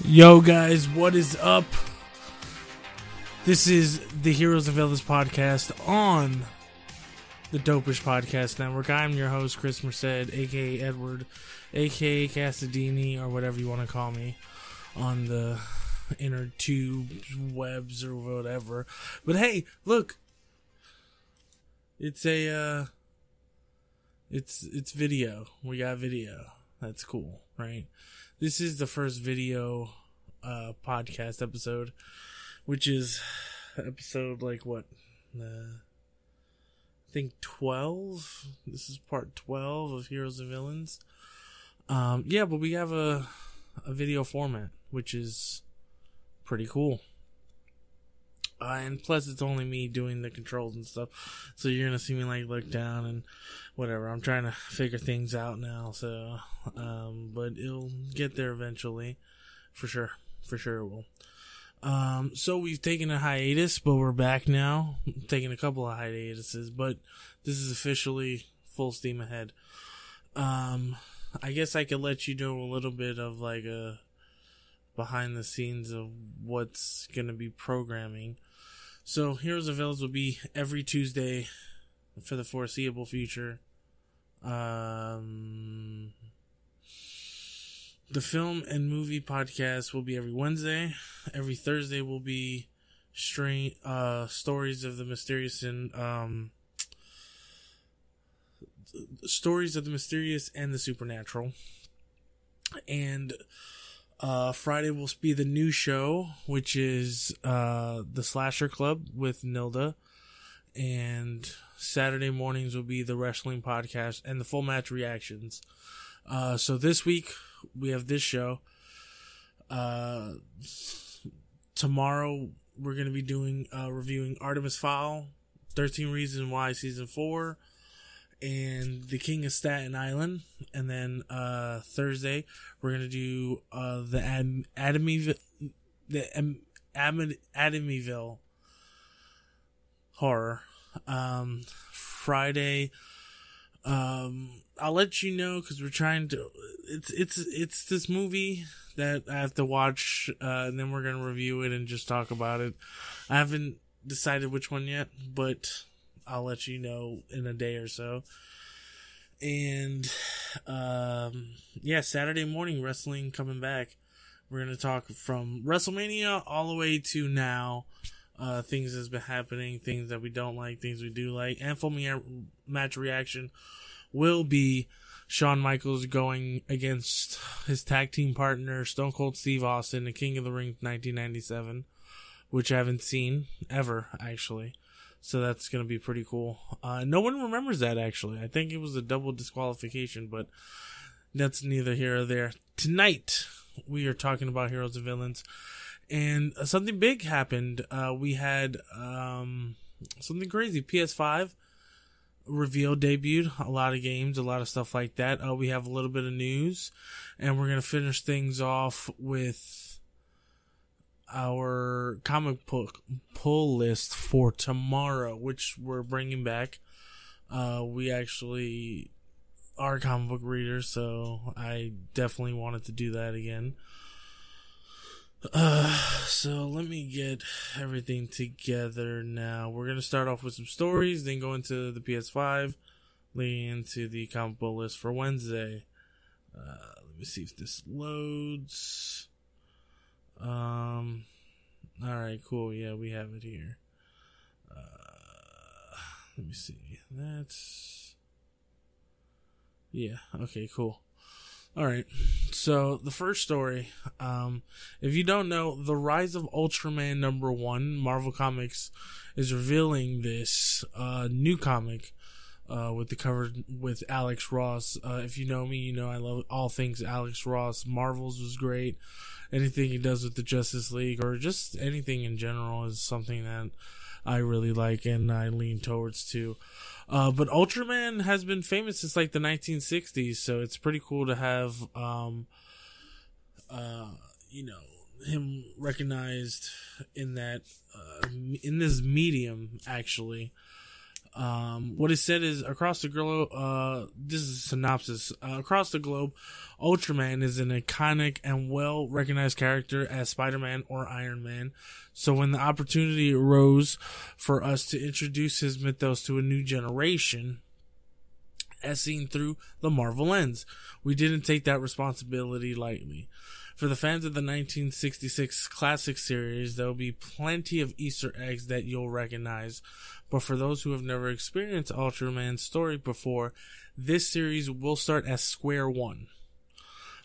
Yo guys, what is up? This is the Heroes and Villains podcast on the Dopish Podcast Network. I'm your host, Chris Merced, aka Edward, aka Casadini, or whatever you want to call me on the inner tubes, webs, or whatever. But hey, look, it's video. We got video. That's cool, right? This is the first video podcast episode, which is episode I think 12. This is part 12 of Heroes and Villains. But we have a video format, which is pretty cool. And plus, it's only me doing the controls and stuff, so you're gonna see me look down and whatever. I'm trying to figure things out now, so but it'll get there eventually, for sure. For sure it will. So we've taken a hiatus, but we're back now. Taking a couple of hiatuses, but this is officially full steam ahead. I guess I could let you know a little bit of a behind the scenes of what's gonna be programming. So Heroes and Villains will be every Tuesday for the foreseeable future. The film and movie podcast will be every Wednesday. Every Thursday will be stories of the mysterious and the supernatural. And Friday will be the new show, which is the Slasher Club with Nilda. And Saturday mornings will be the wrestling podcast and the full match reactions. So this week we have this show. Tomorrow we're going to be doing reviewing Artemis Fowl, 13 Reasons Why Season 4, and The King of Staten Island. And then Thursday we're going to do the Amityville horror. Friday, I'll let you know, because we're trying to. It's this movie that I have to watch, and then we're gonna review it and just talk about it. I haven't decided which one yet, but I'll let you know in a day or so. And Saturday morning wrestling coming back. We're gonna talk from WrestleMania all the way to now. Things that's been happening, things that we don't like, things we do like, and full match reaction will be Shawn Michaels going against his tag team partner Stone Cold Steve Austin, the King of the Ring 1997, which I haven't seen ever, actually. So that's going to be pretty cool. No one remembers that, actually. I think it was a double disqualification, but that's neither here or there. Tonight, we are talking about Heroes and Villains. And something big happened. We had something crazy. PS5 reveal debuted. A lot of games, a lot of stuff like that. We have a little bit of news. And we're going to finish things off with our comic book pull list for tomorrow, which we're bringing back. We actually are comic book readers, so I definitely wanted to do that again. So let me get everything together now. We're going to start off with some stories, then go into the PS5, leading into the comic book list for Wednesday. Let me see if this loads. Alright, cool. Yeah, we have it here. Let me see. Yeah, okay, cool. Alright, so the first story, if you don't know, The Rise of Ultraman #1, Marvel Comics is revealing this new comic with the cover with Alex Ross. If you know me, you know I love all things Alex Ross. Marvel's was great. Anything he does with the Justice League, or just anything in general, is something that I really like and I lean towards too. But Ultraman has been famous since the 1960s, so it's pretty cool to have, him recognized in that, in this medium, actually. What is said is across the globe, this is a synopsis. Across the globe, Ultraman is an iconic and well-recognized character as Spider-Man or Iron Man. So when the opportunity arose for us to introduce his mythos to a new generation, as seen through the Marvel lens, we didn't take that responsibility lightly. For the fans of the 1966 classic series, there will be plenty of Easter eggs that you'll recognize. But for those who have never experienced Ultraman's story before, this series will start at square one,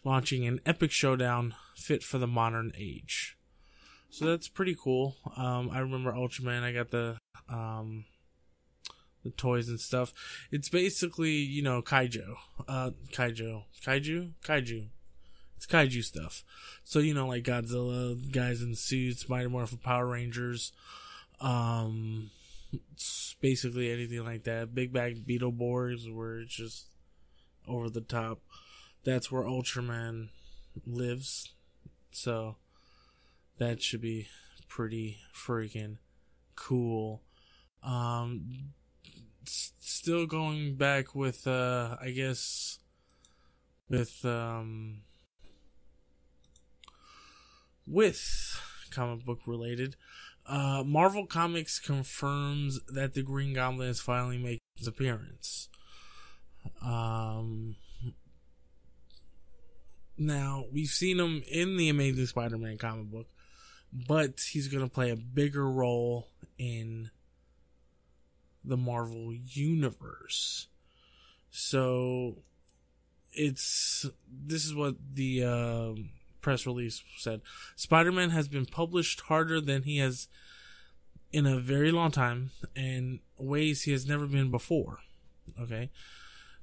launching an epic showdown fit for the modern age. So that's pretty cool. I remember Ultraman. I got the toys and stuff. It's basically, you know, kaiju. It's kaiju stuff. So, you know, like Godzilla, guys in suits, Mighty Morphin Power Rangers, it's basically anything like that. Big Bad Beetleborgs, where it's just over the top. That's where Ultraman lives. So, that should be pretty freaking cool. Still going back with, I guess, with comic book related, Marvel Comics confirms that the Green Goblin is finally making his appearance. Now, we've seen him in the Amazing Spider-Man comic book, but he's going to play a bigger role in the Marvel Universe. So, this is what the press release said. Spider-Man has been published harder than he has in a very long time, and ways he has never been before. Okay?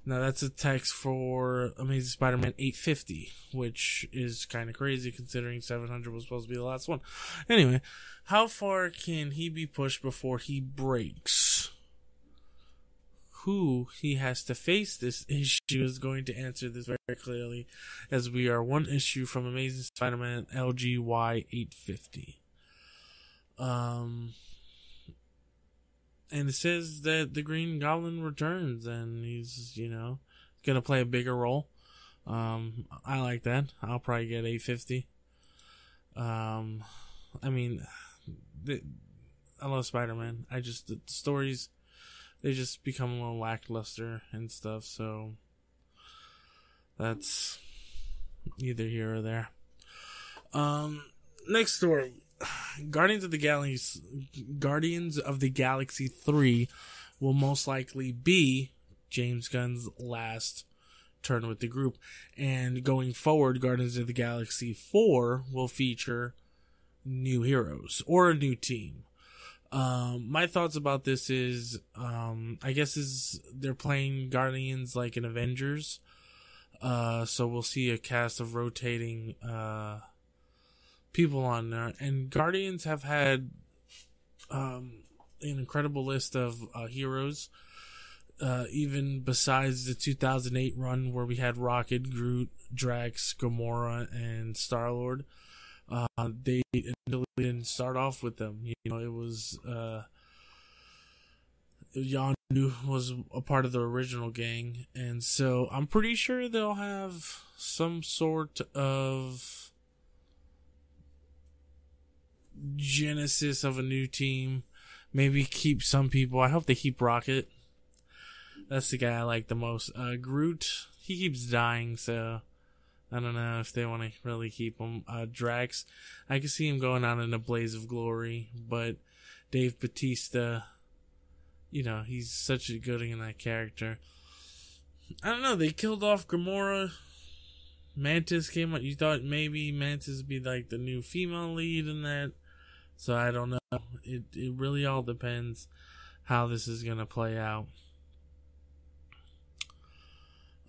Now that's a text for Amazing Spider-Man 850, which is kind of crazy considering 700 was supposed to be the last one. Anyway, how far can he be pushed before he breaks? Who he has to face this issue is going to answer this very clearly, as we are one issue from Amazing Spider-Man LGY 850. And it says that the Green Goblin returns and he's, you know, gonna play a bigger role. I like that. I'll probably get 850. I mean, I love Spider-Man. The stories, they just become a little lackluster and stuff, so that's either here or there. Next story. Guardians of the Galaxy 3 will most likely be James Gunn's last turn with the group. And going forward, Guardians of the Galaxy 4 will feature new heroes or a new team. My thoughts about this is, I guess they're playing Guardians like an Avengers. So we'll see a cast of rotating, people on there, and Guardians have had an incredible list of heroes, even besides the 2008 run where we had Rocket, Groot, Drax, Gamora, and Star-Lord. They didn't start off with them. You know, it was Yondu was a part of the original gang, and so I'm pretty sure they'll have some sort of genesis of a new team. Maybe keep some people. I hope they keep Rocket. That's the guy I like the most. Groot, he keeps dying, so I don't know if they want to really keep him. Drax, I can see him going out in a blaze of glory, but Dave Bautista, you know, he's such a good in that character. I don't know, they killed off Gamora. Mantis came out. You thought maybe Mantis would be like the new female lead in that. So I don't know. It really all depends how this is going to play out.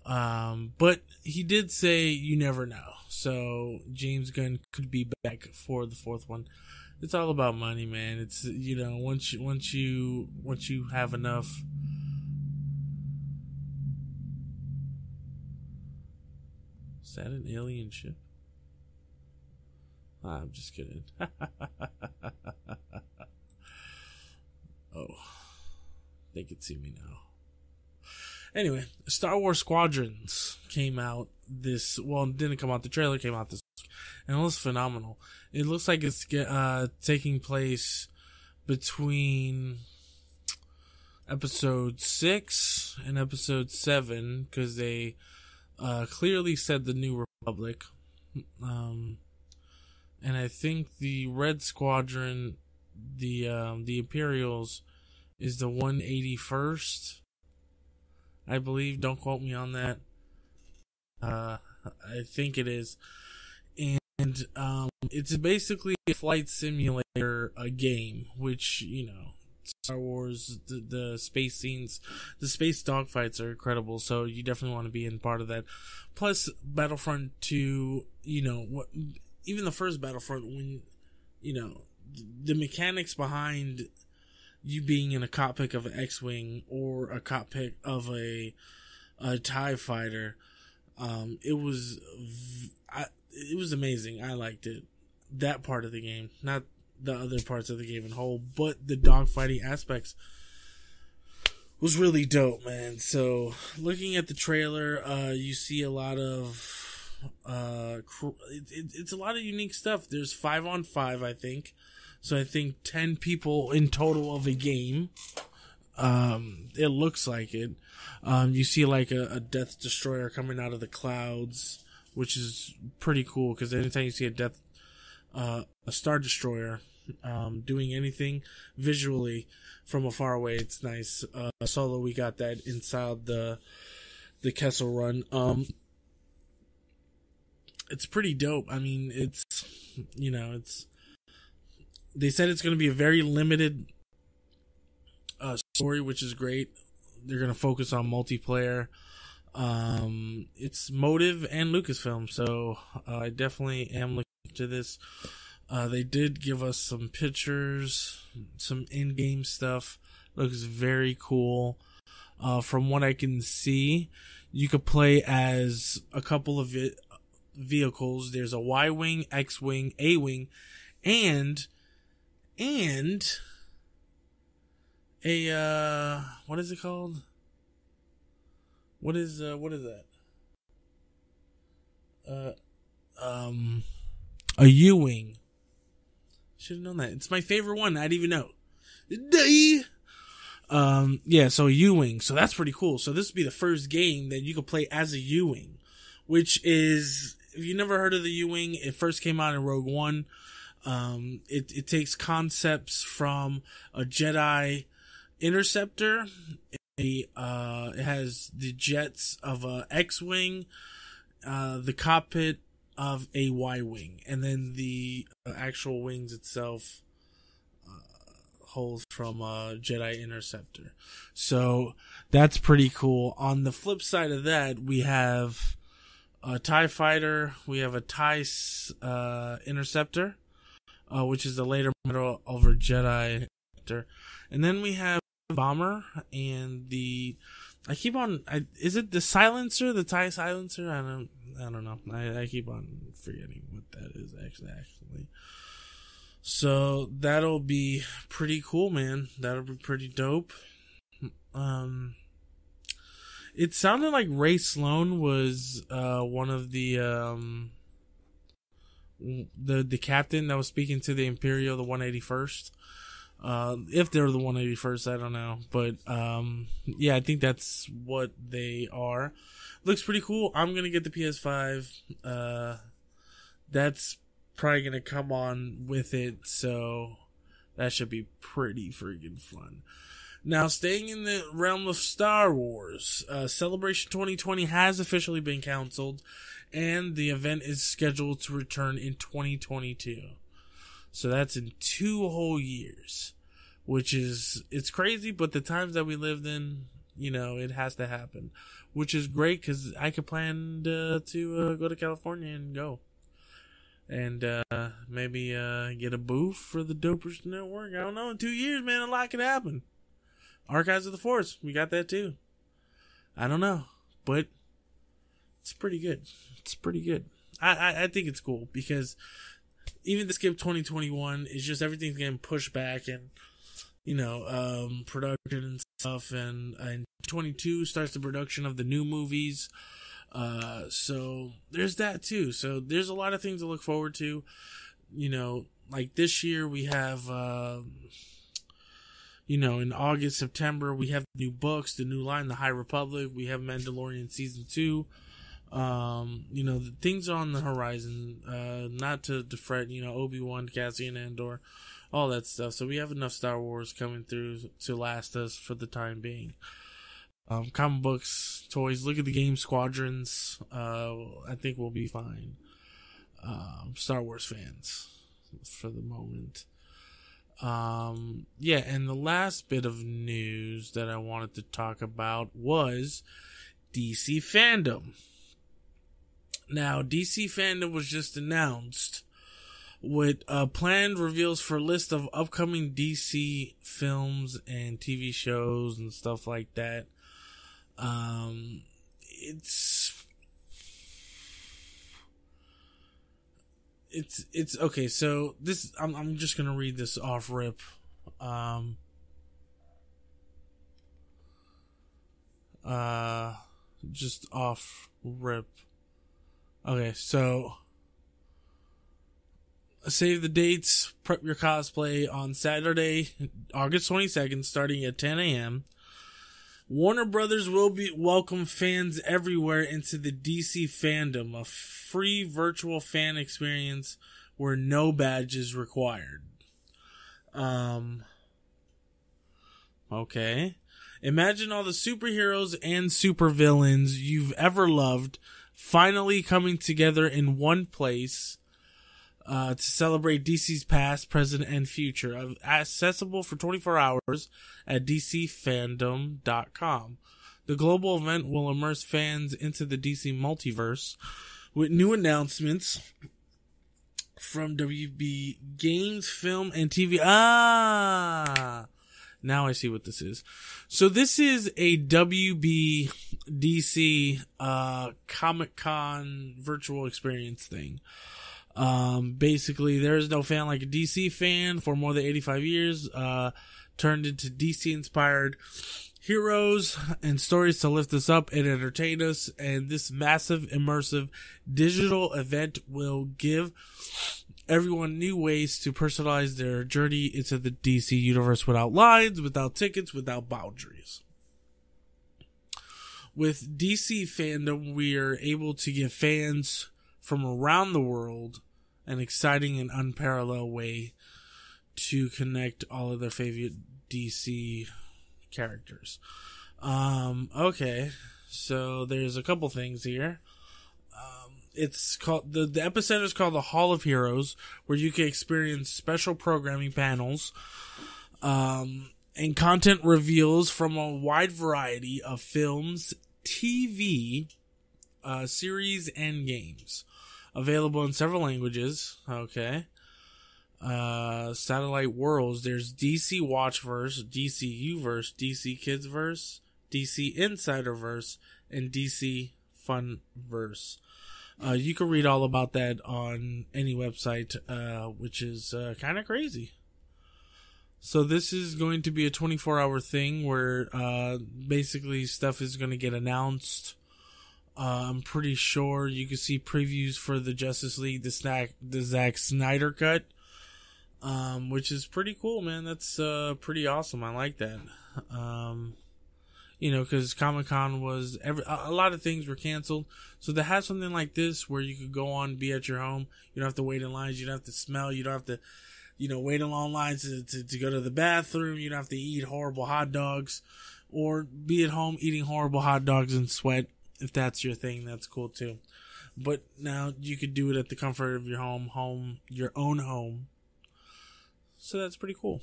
But he did say you never know. So James Gunn could be back for the fourth one. It's all about money, man. It's, you know, once you have enough. Is that an alien ship? I'm just kidding. Oh. They could see me now. Anyway, Star Wars Squadrons came out it didn't come out, the trailer came out this week, and it looks phenomenal. It looks like it's taking place between episode 6 and episode 7, because they clearly said the New Republic. And I think the Red Squadron, the Imperials, is the 181st. I believe. Don't quote me on that. I think it is. And it's basically a flight simulator, a game, which, Star Wars, the space scenes, the space dogfights are incredible, so you definitely want to be in part of that. Plus, Battlefront 2, even the first Battlefront, when, the mechanics behind you being in a cockpit of an X-Wing or a cockpit of a TIE fighter, it was amazing. I liked it. That part of the game, not the other parts of the game in whole, but the dogfighting aspects was really dope, man. So, looking at the trailer, you see a lot of it's a lot of unique stuff. There's 5-on-5, I think. So I think 10 people in total of a game. It looks like it. You see like a Death Destroyer coming out of the clouds, which is pretty cool, because anytime you see a Star Destroyer doing anything visually from afar away, it's nice. Solo, we got that inside the Kessel Run. It's pretty dope. I mean, they said it's going to be a very limited story, which is great. They're going to focus on multiplayer. It's Motive and Lucasfilm, so I definitely am looking to this. They did give us some pictures, some in-game stuff. Looks very cool. From what I can see, you could play as a couple of vehicles. There's a Y-Wing, X-Wing, A-Wing, and a what is it called? What is that? A U-Wing. Should have known that. It's my favorite one. I didn't even know. So a U-Wing. So that's pretty cool. So this would be the first game that you could play as a U-Wing, which is, if you never heard of the U-Wing, it first came out in Rogue One. It takes concepts from a Jedi interceptor. It has the jets of a X-Wing, the cockpit of a Y-Wing, and then the actual wings itself holds from a Jedi interceptor. So that's pretty cool. On the flip side of that, we have a TIE fighter, we have a TIE interceptor, which is the later model over Jedi interceptor, and then we have bomber and is it the silencer, the TIE silencer? I don't know. I keep on forgetting what that is actually. So that'll be pretty cool, man. That'll be pretty dope. It sounded like Ray Sloan was one of the captain that was speaking to the Imperial, the 181st. If they're the 181st, I don't know. But, yeah, I think that's what they are. Looks pretty cool. I'm going to get the PS5. That's probably going to come on with it. So that should be pretty freaking fun. Now, staying in the realm of Star Wars, Celebration 2020 has officially been canceled. And the event is scheduled to return in 2022. So that's in 2 whole years, which is, it's crazy, but the times that we lived in, it has to happen, which is great because I could plan to go to California and go. And maybe get a booth for the Dopers Network. I don't know. In 2 years, man, a lot could happen. Archives of the Force, we got that too. I don't know, but it's pretty good. It's pretty good. I think it's cool because even the skip 2021 is just everything's getting pushed back, and production and stuff, and 22 starts the production of the new movies. So there's that too. So there's a lot of things to look forward to. Like this year we have, in August, September, we have new books, the new line, The High Republic. We have Mandalorian Season 2. The things are on the horizon, not to fret, Obi-Wan, Cassian Andor, all that stuff. So we have enough Star Wars coming through to last us for the time being. Comic books, toys, look at the game Squadrons. I think we'll be fine. Star Wars fans for the moment. And the last bit of news that I wanted to talk about was DC Fandom. Now, DC Fandom was just announced with planned reveals for a list of upcoming DC films and TV shows and stuff like that. It's okay. So this, I'm just gonna read this off rip. Just off rip. Okay, so save the dates. Prep your cosplay on Saturday, August 22nd, starting at 10 a.m. Warner Brothers will welcome fans everywhere into the DC Fandom, a free virtual fan experience where no badge is required. Okay. Imagine all the superheroes and supervillains you've ever loved finally coming together in one place to celebrate DC's past, present, and future. Accessible for 24 hours at dcfandom.com. The global event will immerse fans into the DC multiverse with new announcements from WB Games, film, and TV. Now I see what this is. So this is a WB DC Comic-Con virtual experience thing. Basically, there is no fan like a DC fan for more than 85 years, turned into DC-inspired heroes and stories to lift us up and entertain us. And this massive, immersive digital event will give everyone new ways to personalize their journey into the DC universe without lines, without tickets, without boundaries. With DC Fandom, we are able to give fans from around the world an exciting and unparalleled way to connect all of their favorite DC characters. Okay, so there's a couple things here. It's called the epicenter is called the Hall of Heroes, where you can experience special programming panels, and content reveals from a wide variety of films, TV, series, and games. Available in several languages. Okay. Satellite worlds. There's DC Watchverse, DC Uverse, DC Kidsverse, DC Insiderverse, and DC Funverse. You can read all about that on any website, which is kind of crazy. So this is going to be a 24-hour thing where basically stuff is going to get announced. I'm pretty sure you can see previews for the Justice League, the Zack Snyder cut, which is pretty cool, man. That's pretty awesome. I like that. Because Comic-Con was a lot of things were canceled. So to have something like this where you could go on, be at your home, you don't have to wait in lines, you don't have to smell, you don't have to, wait in long lines to go to the bathroom, you don't have to eat horrible hot dogs, or be at home eating horrible hot dogs and sweat. If that's your thing, that's cool too. But now you could do it at the comfort of your your own home. So that's pretty cool.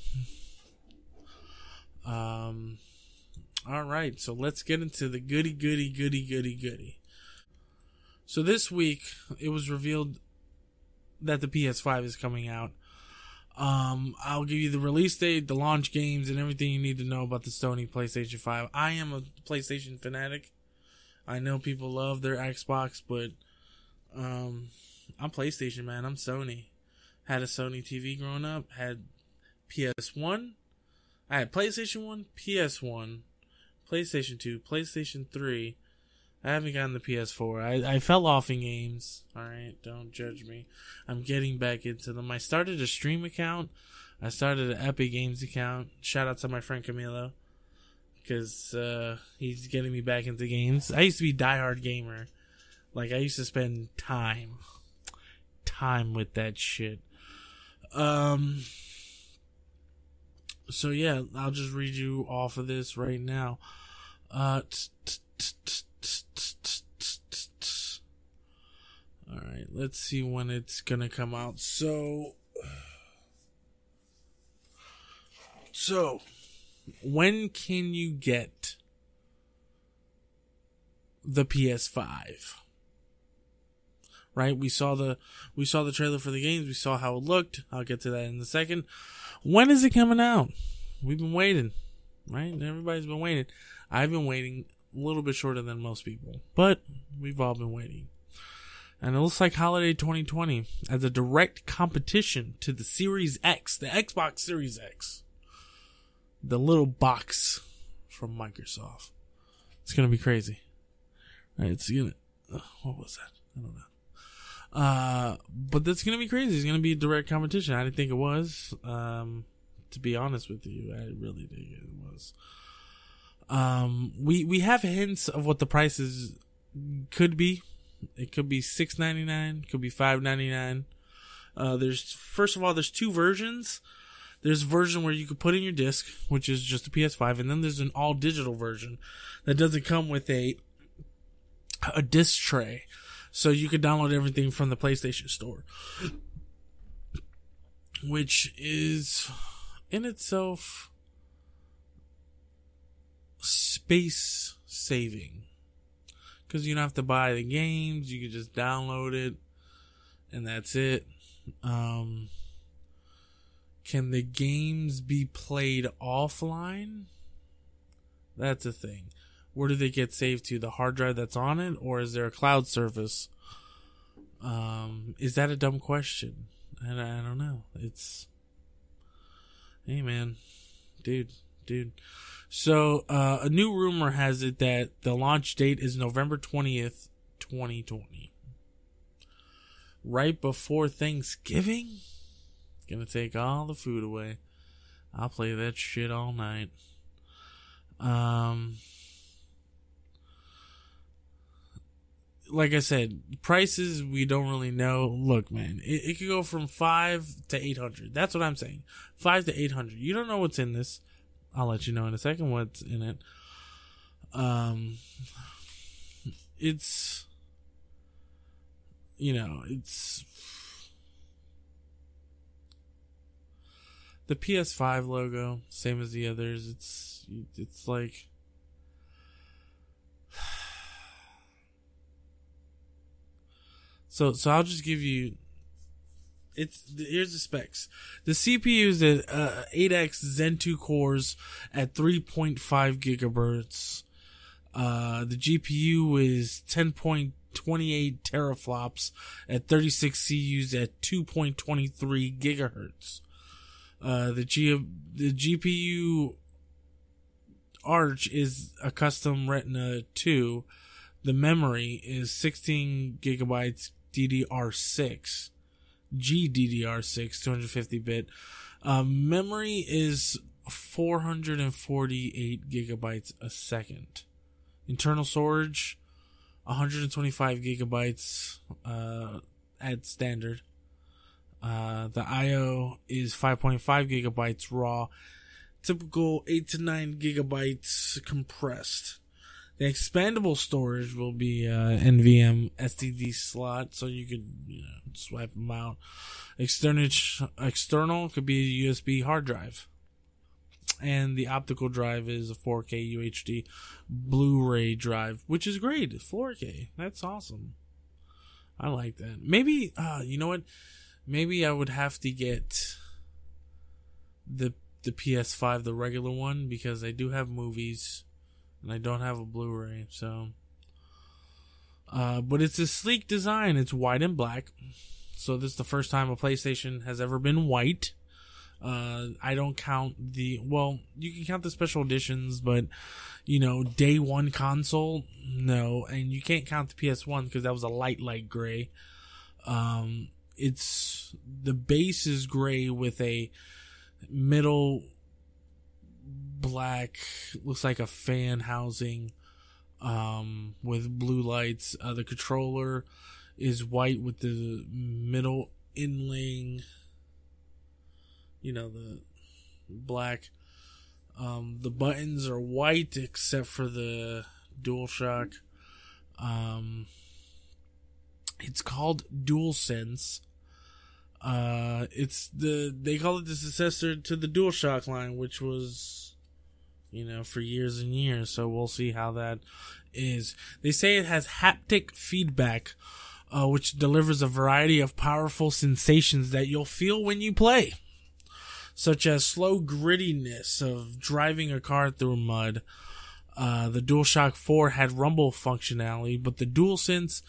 Alright, so let's get into the goody. So this week, it was revealed that the PS5 is coming out. I'll give you the release date, the launch games, and everything you need to know about the Sony PlayStation 5. I am a PlayStation fanatic. I know people love their Xbox, but I'm PlayStation, man. I'm Sony. Had a Sony TV growing up. Had PS1. I had PlayStation 1, PS1, PlayStation 2, PlayStation 3. I haven't gotten the PS4. I fell off in games. Alright, don't judge me. I'm getting back into them. I started a stream account. I started an Epic Games account. Shout out to my friend Camilo. Because he's getting me back into games. I used to be a diehard gamer. Like, I used to spend time with that shit. So yeah, I'll just read you off of this right now. Alright, let's see when it's gonna come out. So, when can you get the PS5? Right? We saw the trailer for the games. We saw how it looked. I'll get to that in a second. When is it coming out? We've been waiting, right? Everybody's been waiting. I've been waiting a little bit shorter than most people, but we've all been waiting. And it looks like holiday 2020 as a direct competition to the Series X, the Xbox Series X. The little box from Microsoft. It's going to be crazy. Right, it's going to... what was that? I don't know. But that's going to be crazy. It's going to be a direct competition. I didn't think it was. To be honest with you, I really think it was. We have hints of what the prices could be. It could be $6.99, could be $5.99. There's two versions. There's a version where you could put in your disc, which is just a PS5, and then there's an all digital version that doesn't come with a disc tray. So you could download everything from the PlayStation Store, which is in itself space saving. Because you don't have to buy the games, you can just download it, and that's it. Can the games be played offline? That's a thing. Where do they get saved to? The hard drive that's on it? Or is there a cloud service? Is that a dumb question? I don't know. Hey man. Dude. So, a new rumor has it that the launch date is November 20th, 2020. Right before Thanksgiving? Gonna take all the food away. I'll play that shit all night. Like I said, prices we don't really know. Look, man, it could go from 5 to 800. That's what I'm saying. 5 to 800. You don't know what's in this. I'll let you know in a second what's in it. It's the PS5 logo, same as the others. It's like so I'll just give you. Here's the specs. The CPU is at 8X Zen 2 cores at 3.5 gigahertz. The GPU is 10.28 teraflops at 36 CUs at 2.23 gigahertz. The GPU Arch is a custom Retina 2. The memory is 16 gigabytes DDR6. GDDR6, 250-bit. Memory is 448 gigabytes a second. Internal storage, 125 gigabytes at standard. The I/O is 5.5 gigabytes raw. Typical 8 to 9 gigabytes compressed. The expandable storage will be NVMe SSD slot, so you could swipe them out. External could be a USB hard drive. And the optical drive is a 4K UHD Blu-ray drive, which is great. 4K. That's awesome. I like that. Maybe, you know what? Maybe I would have to get the PS5, the regular one, because I do have movies. And I don't have a Blu-ray, so. But it's a sleek design. It's white and black. So this is the first time a PlayStation has ever been white. I don't count you can count the special editions, but day one console, no, and you can't count the PS1 because that was a light gray. It's the base is gray with a middle black, looks like a fan housing, with blue lights. The controller is white with the middle inlaying, the black. The buttons are white except for the DualShock. It's called DualSense. They call it the successor to the DualShock line, which was, for years and years. So we'll see how that is. They say it has haptic feedback, which delivers a variety of powerful sensations that you'll feel when you play, such as slow grittiness of driving a car through mud. The DualShock 4 had rumble functionality, but the DualSense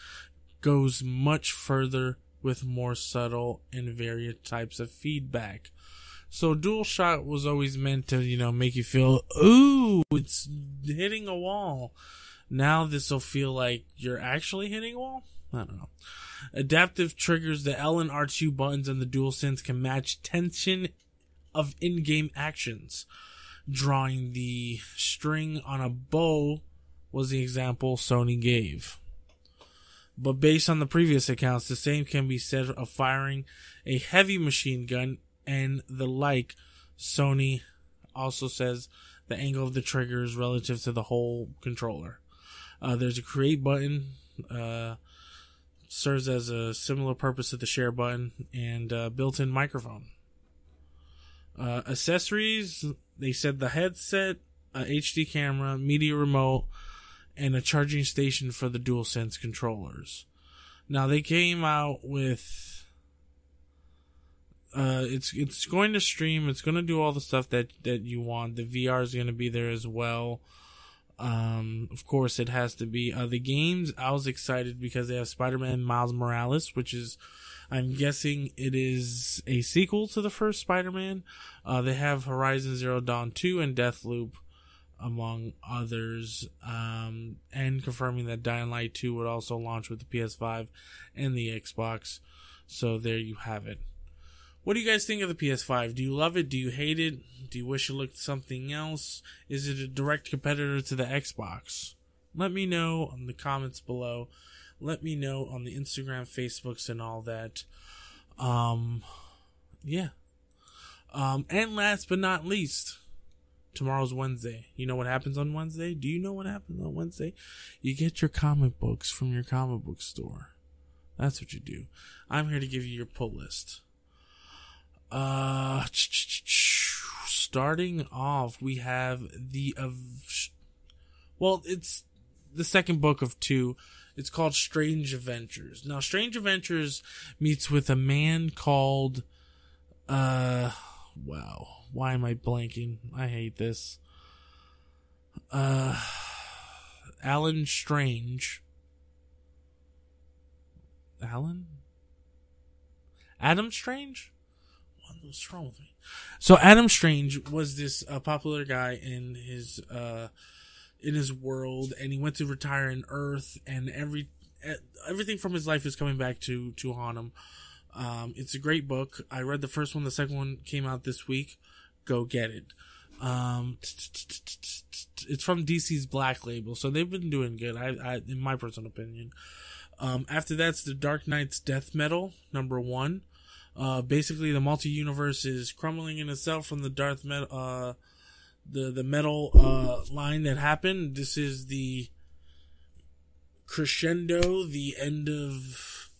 goes much further with more subtle and various types of feedback. So DualShock was always meant to, make you feel, ooh, it's hitting a wall. Now this will feel like you're actually hitting a wall? I don't know. Adaptive triggers, the L and R2 buttons on the DualSense can match tension of in-game actions. Drawing the string on a bow was the example Sony gave. But based on the previous accounts, the same can be said of firing a heavy machine gun and the like. Sony also says the angle of the trigger is relative to the whole controller. There's a create button, serves as a similar purpose to the share button, and built-in microphone. Accessories, they said the headset, a HD camera, media remote, and a charging station for the DualSense controllers. Now they came out with it's going to stream, it's going to do all the stuff that you want. The VR is going to be there as well. Of course it has to be. The games, I was excited because they have Spider-Man Miles Morales, which is, I'm guessing it is a sequel to the first Spider-Man. They have Horizon Zero Dawn 2 and Deathloop, among others, and confirming that Dying Light 2 would also launch with the PS5 and the Xbox. So there you have it. What do you guys think of the PS5? Do you love it? Do you hate it? Do you wish it looked something else? Is it a direct competitor to the Xbox? Let me know in the comments below. Let me know on the Instagram, Facebooks, and all that. Yeah. And last but not least, tomorrow's Wednesday. You know what happens on Wednesday? Do you know what happens on Wednesday? You get your comic books from your comic book store. That's what you do. I'm here to give you your pull list. Starting off, we have it's the second book of 2. It's called Strange Adventures. Now, Strange Adventures meets with a man called, wow, why am I blanking? I hate this. Alan Strange. Adam Strange? What's wrong with me? So Adam Strange was this popular guy in his world, and he went to retire in Earth, and everything from his life is coming back to haunt him. It's a great book. I read the first one. The second one came out this week. Go get it. It's from DC's Black Label, so they've been doing good. I in my personal opinion. After that's the Dark Knight's Death Metal #1. Basically, the multi-universe is crumbling in itself from the Darth Metal, the metal line that happened. This is the crescendo, the end of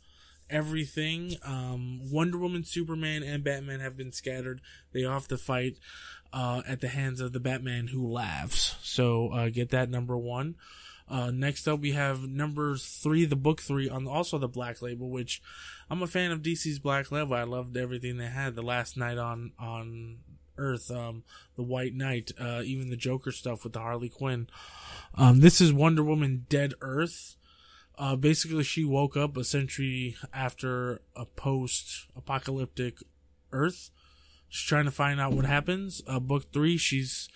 everything. Wonder Woman, Superman, and Batman have been scattered. They all have to fight at the hands of the Batman who laughs. So get that #1. Next up, we have #3, the book 3, on also the Black Label, which I'm a fan of DC's Black Label. I loved everything they had. The Last Night on Earth, the White Knight, even the Joker stuff with the Harley Quinn. This is Wonder Woman Dead Earth. Basically, she woke up a century after a post-apocalyptic Earth. She's trying to find out what happens. Book 3, she's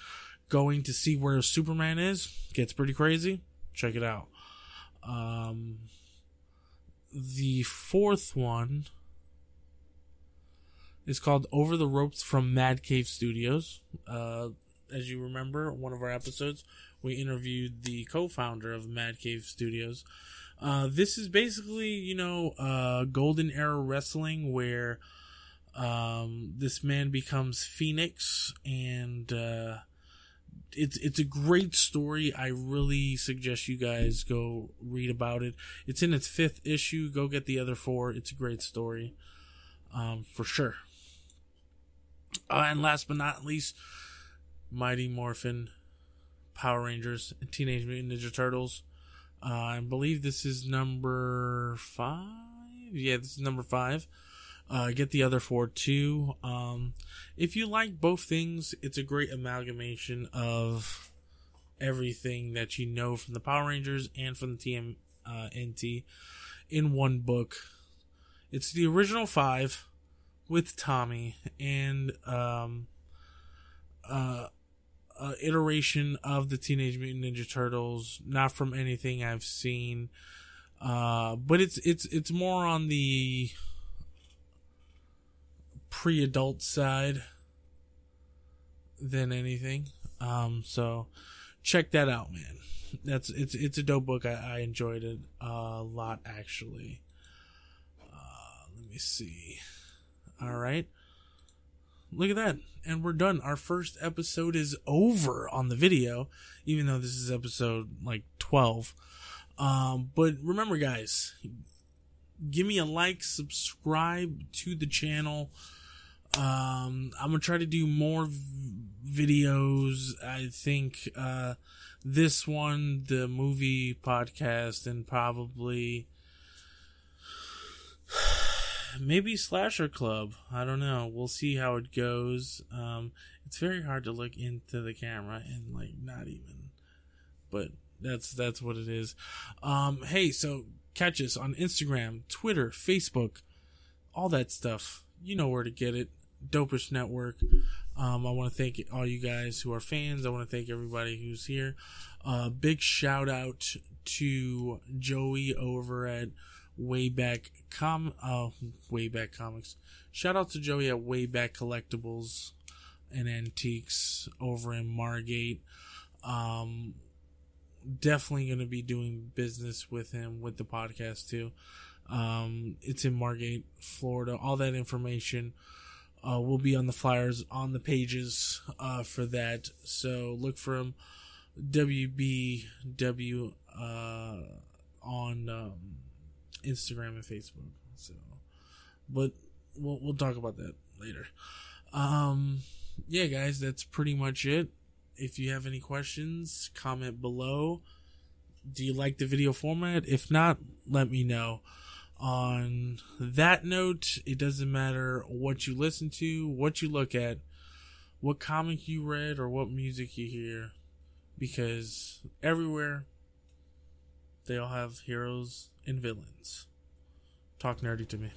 going to see where Superman is. Gets pretty crazy. Check it out. The 4th one is called Over the Ropes from Mad Cave Studios. As you remember, one of our episodes, we interviewed the co-founder of Mad Cave Studios. This is basically, Golden Era Wrestling, where this man becomes Phoenix, and it's a great story. I really suggest you guys go read about it. It's in its 5th issue. Go get the other 4. It's a great story, for sure. And last but not least, Mighty Morphin Power Rangers and Teenage Mutant Ninja Turtles. I believe this is number 5. Yeah, this is number 5. Get the other 4 too. If you like both things, it's a great amalgamation of everything that you know from the Power Rangers and from the TMNT in one book. It's the original 5 with Tommy and iteration of the Teenage Mutant Ninja Turtles, not from anything I've seen, but it's more on the pre-adult side than anything. So check that out, man. It's a dope book. I enjoyed it a lot, actually. Let me see. All right. Look at that. And we're done. Our first episode is over on the video, even though this is episode 12. But remember, guys, give me a like, subscribe to the channel. I'm going to try to do more videos. I think this one, the movie podcast, and probably maybe Slasher Club. I don't know. We'll see how it goes. It's very hard to look into the camera and not even, but that's what it is. Hey, so catch us on Instagram, Twitter, Facebook, all that stuff. You know where to get it. Dopest Network. I want to thank all you guys who are fans. I want to thank everybody who's here. Big shout out to Joey over at Wayback Comics. Shout out to Joey at Wayback Collectibles and Antiques over in Margate. Definitely going to be doing business with him with the podcast too. It's in Margate, Florida. All that information will be on the flyers on the pages for that. So look for him, WBW on Instagram and Facebook. So, but we'll talk about that later. Yeah, guys, that's pretty much it. If you have any questions, comment below. Do you like the video format? If not, let me know. On that note, it doesn't matter what you listen to, what you look at, what comic you read, or what music you hear, because everywhere they all have heroes and villains. Talk nerdy to me.